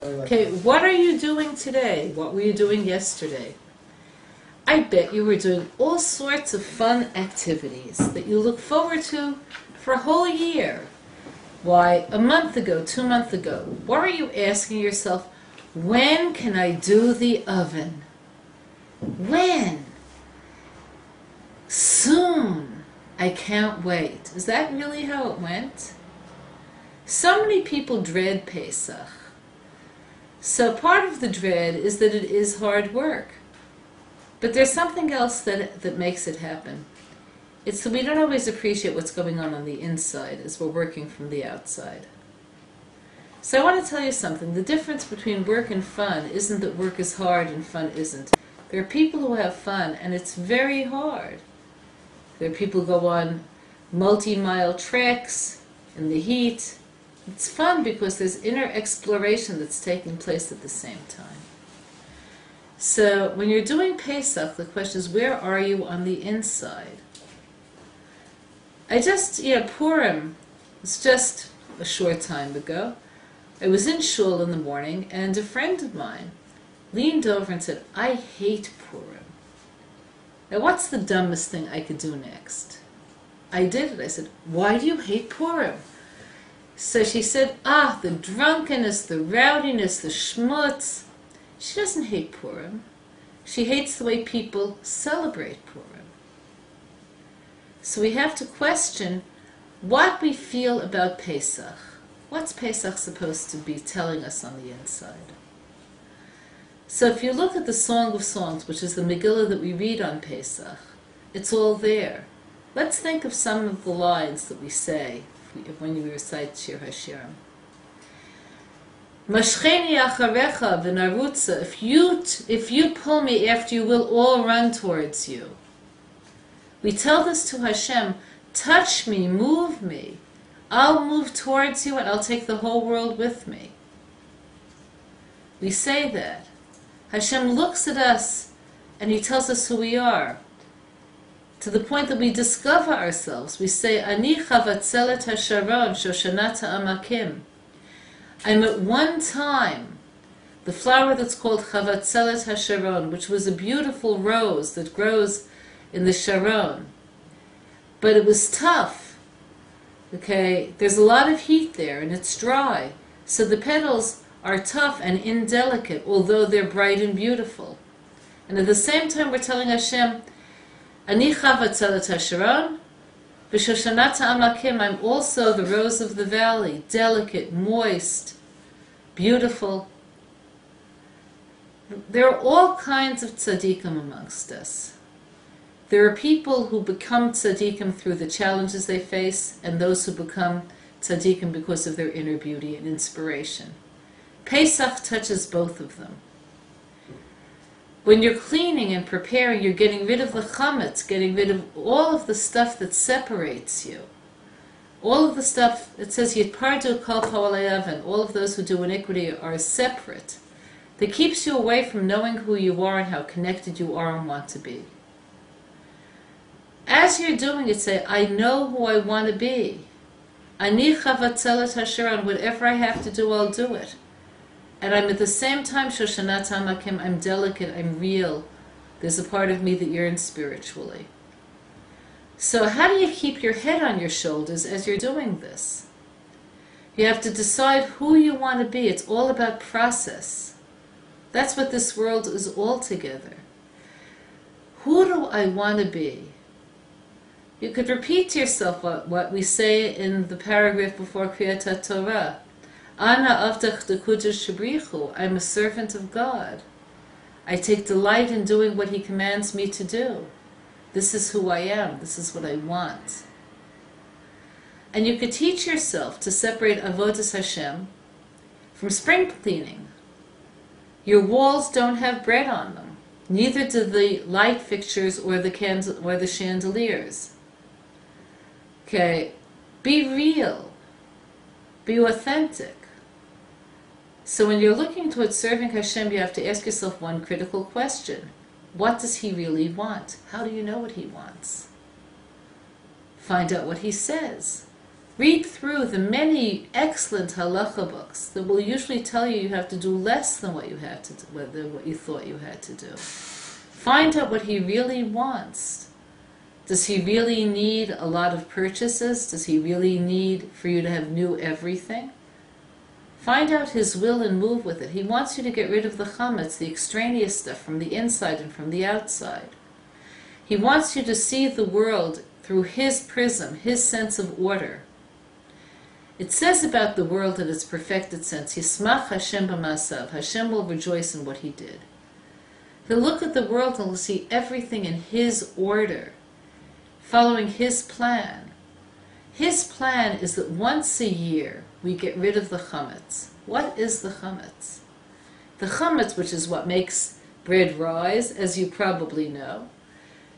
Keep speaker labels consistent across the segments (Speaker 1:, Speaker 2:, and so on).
Speaker 1: Okay, what are you doing today? What were you doing yesterday? I bet you were doing all sorts of fun activities that you look forward to for a whole year. Why, a month ago, 2 months ago, what were you asking yourself? When can I do the oven? When? Soon. I can't wait. Is that really how it went? So many people dread Pesach. So part of the dread is that it is hard work. But there's something else that makes it happen. It's that we don't always appreciate what's going on the inside as we're working from the outside. So I want to tell you something. The difference between work and fun isn't that work is hard and fun isn't. There are people who have fun and it's very hard. There are people who go on multi-mile treks in the heat. It's fun because there's inner exploration that's taking place at the same time. So when you're doing Pesach, the question is, where are you on the inside? Purim was just a short time ago. I was in shul in the morning, and a friend of mine leaned over and said, I hate Purim. Now, what's the dumbest thing I could do next? I did it. I said, why do you hate Purim? So she said, the drunkenness, the rowdiness, the schmutz. She doesn't hate Purim. She hates the way people celebrate Purim. So we have to question what we feel about Pesach. What's Pesach supposed to be telling us on the inside? So if you look at the Song of Songs, which is the Megillah that we read on Pesach, it's all there. Let's think of some of the lines that we say when we recite Shir HaShirim. Mashcheni acharecha v'narutza. If you pull me after you, will all run towards you. We tell this to Hashem, touch me, move me. I'll move towards you and I'll take the whole world with me. We say that. Hashem looks at us and He tells us who we are. To the point that we discover ourselves. We say, Ani chavatzelet hasharon shoshanat ha'amakim. I'm at one time the flower that's called chavatzelet hasharon, which was a beautiful rose that grows in the Sharon. But it was tough. Okay, there's a lot of heat there and it's dry. So the petals are tough and indelicate, although they're bright and beautiful. And at the same time we're telling Hashem, Ani chavatzelet hasharon, v'shoshanat ha'amakim. I'm also the rose of the valley, delicate, moist, beautiful. There are all kinds of tzaddikim amongst us. There are people who become tzaddikim through the challenges they face, and those who become tzaddikim because of their inner beauty and inspiration. Pesach touches both of them. When you're cleaning and preparing, you're getting rid of the chametz, getting rid of all of the stuff that separates you. All of the stuff, it says, Yitpardu kol po'alei oven, all of those who do iniquity are separate. That keeps you away from knowing who you are and how connected you are and want to be. As you're doing it, say, I know who I want to be. Ani chavatzelet hasharon, whatever I have to do, I'll do it. And I'm at the same time, Shoshanat HaMakim, I'm delicate, I'm real. There's a part of me that yearns spiritually. So how do you keep your head on your shoulders as you're doing this? You have to decide who you want to be. It's all about process. That's what this world is all together. Who do I want to be? You could repeat to yourself what we say in the paragraph before Kriyat HaTorah. Ana avtach dekudesh shabrichu. I'm a servant of God. I take delight in doing what He commands me to do. This is who I am. This is what I want. And you could teach yourself to separate avodas Hashem from spring cleaning. Your walls don't have bread on them. Neither do the light fixtures or the chandeliers. Okay, be real. Be authentic. So when you're looking towards serving Hashem, you have to ask yourself one critical question. What does He really want? How do you know what He wants? Find out what He says. Read through the many excellent halacha books that will usually tell you have to do less than what you had to do, what you thought you had to do. Find out what he really wants. Does he really need a lot of purchases? Does he really need for you to have new everything? Find out his will and move with it. He wants you to get rid of the chametz, the extraneous stuff from the inside and from the outside. He wants you to see the world through his prism, his sense of order. It says about the world in its perfected sense, Yismach Hashem b'masav, Hashem will rejoice in what he did. He'll look at the world and will see everything in his order, following his plan. His plan is that once a year we get rid of the chametz. What is the chametz? The chametz, which is what makes bread rise, as you probably know,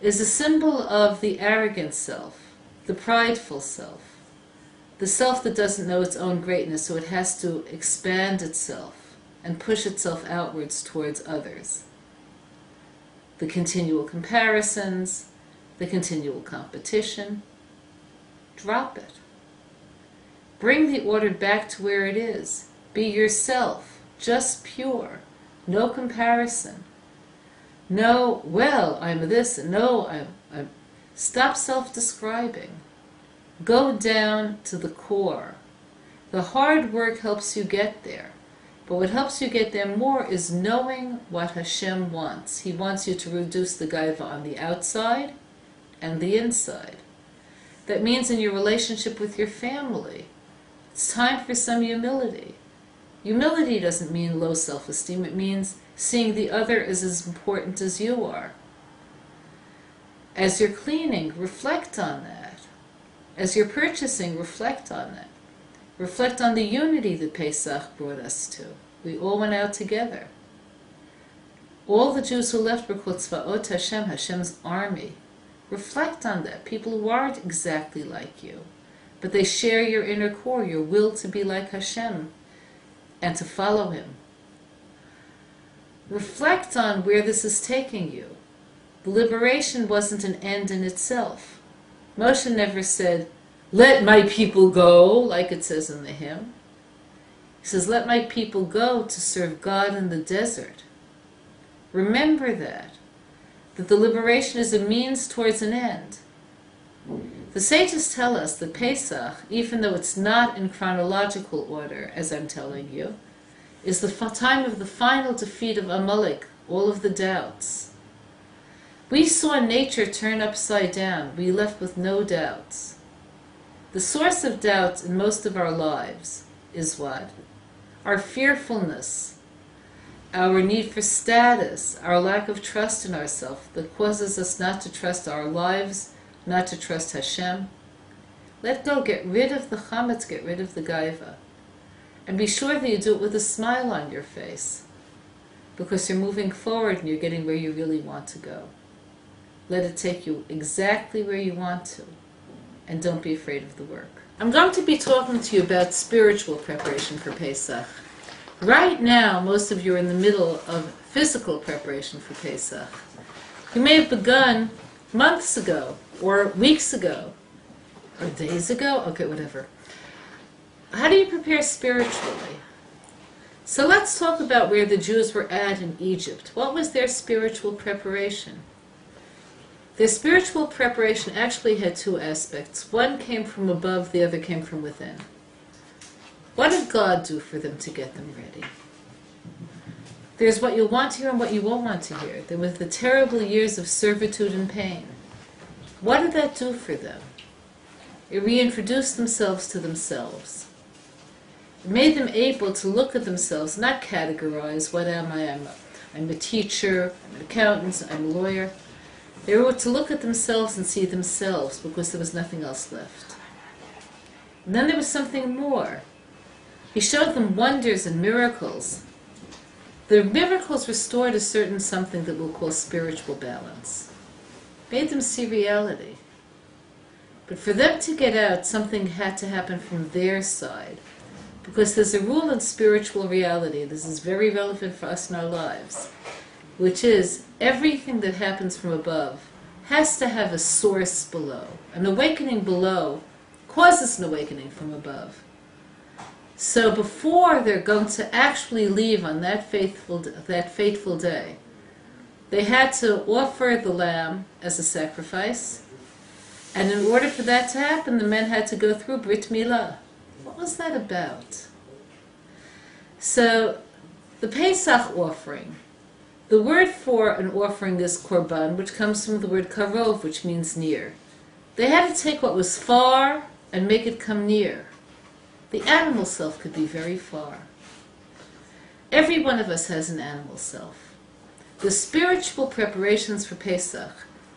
Speaker 1: is a symbol of the arrogant self, the prideful self, the self that doesn't know its own greatness, so it has to expand itself and push itself outwards towards others. The continual comparisons, the continual competition. Drop it. Bring the order back to where it is. Be yourself, just pure, no comparison. No, well, I'm this, and no, I'm. Stop self-describing. Go down to the core. The hard work helps you get there. But what helps you get there more is knowing what Hashem wants. He wants you to reduce the gaiva on the outside and the inside. That means in your relationship with your family, it's time for some humility. Humility doesn't mean low self-esteem. It means seeing the other as important as you are. As you're cleaning, reflect on that. As you're purchasing, reflect on that. Reflect on the unity that Pesach brought us to. We all went out together. All the Jews who left were called Tzvaot Hashem, Hashem's army. Reflect on that. People who aren't exactly like you, but they share your inner core, your will to be like Hashem and to follow him. Reflect on where this is taking you. The liberation wasn't an end in itself. Moshe never said, "Let my people go," like it says in the hymn. He says, "Let my people go to serve God in the desert." Remember that the liberation is a means towards an end. The sages tell us that Pesach, even though it's not in chronological order, as I'm telling you, is the time of the final defeat of Amalek, all of the doubts. We saw nature turn upside down. We left with no doubts. The source of doubts in most of our lives is what? Our fearfulness, our need for status, our lack of trust in ourselves that causes us not to trust our lives, not to trust Hashem. Let go, get rid of the chametz, get rid of the gaiva. And be sure that you do it with a smile on your face, because you're moving forward and you're getting where you really want to go. Let it take you exactly where you want to, and don't be afraid of the work. I'm going to be talking to you about spiritual preparation for Pesach. Right now, most of you are in the middle of physical preparation for Pesach. You may have begun months ago, or weeks ago, or days ago, okay, whatever. How do you prepare spiritually? So let's talk about where the Jews were at in Egypt. What was their spiritual preparation? Their spiritual preparation actually had two aspects. One came from above, the other came from within. What did God do for them to get them ready? There's what you'll want to hear and what you won't want to hear. There were the terrible years of servitude and pain. What did that do for them? It reintroduced themselves to themselves. It made them able to look at themselves, not categorize, what am I? I'm a teacher, I'm an accountant, I'm a lawyer. They were to look at themselves and see themselves because there was nothing else left. And then there was something more. He showed them wonders and miracles. The miracles restored a certain something that we'll call spiritual balance. Made them see reality. But for them to get out, something had to happen from their side. Because there's a rule in spiritual reality, this is very relevant for us in our lives, which is everything that happens from above has to have a source below. An awakening below causes an awakening from above. So before they're going to actually leave on that fateful day, they had to offer the lamb as a sacrifice, and in order for that to happen, the men had to go through Brit Milah. What was that about? So, the Pesach offering, the word for an offering is korban, which comes from the word karov, which means near. They had to take what was far and make it come near. The animal self could be very far. Every one of us has an animal self. The spiritual preparations for Pesach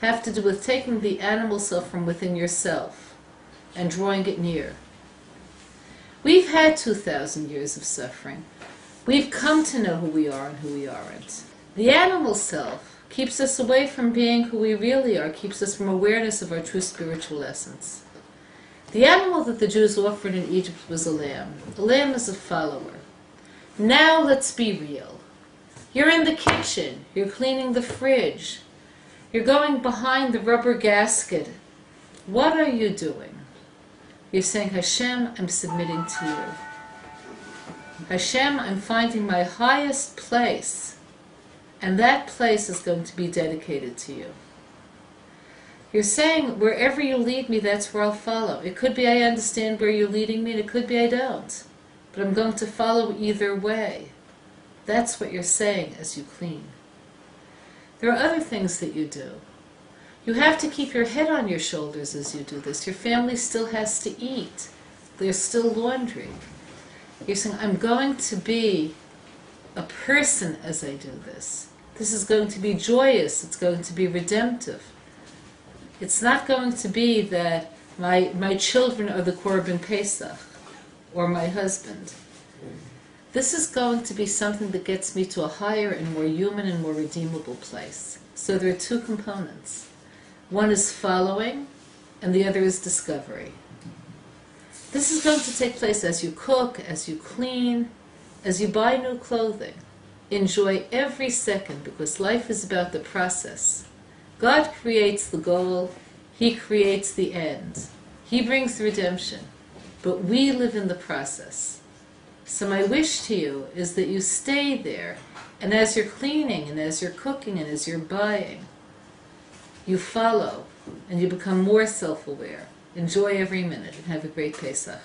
Speaker 1: have to do with taking the animal self from within yourself and drawing it near. We've had 2,000 years of suffering. We've come to know who we are and who we aren't. The animal self keeps us away from being who we really are, keeps us from awareness of our true spiritual essence. The animal that the Jews offered in Egypt was a lamb. A lamb is a follower. Now let's be real. You're in the kitchen, you're cleaning the fridge, you're going behind the rubber gasket. What are you doing? You're saying, Hashem, I'm submitting to you. Hashem, I'm finding my highest place, and that place is going to be dedicated to you. You're saying, wherever you lead me, that's where I'll follow. It could be I understand where you're leading me, and it could be I don't. But I'm going to follow either way. That's what you're saying as you clean. There are other things that you do. You have to keep your head on your shoulders as you do this. Your family still has to eat. There's still laundry. You're saying, I'm going to be a person as I do this. This is going to be joyous. It's going to be redemptive. It's not going to be that my children are the Korban Pesach or my husband. This is going to be something that gets me to a higher and more human and more redeemable place. So there are two components. One is following, and the other is discovery. This is going to take place as you cook, as you clean, as you buy new clothing. Enjoy every second, because life is about the process. God creates the goal, He creates the end. He brings redemption, but we live in the process. So my wish to you is that you stay there, and as you're cleaning, and as you're cooking, and as you're buying, you follow, and you become more self-aware. Enjoy every minute, and have a great Pesach.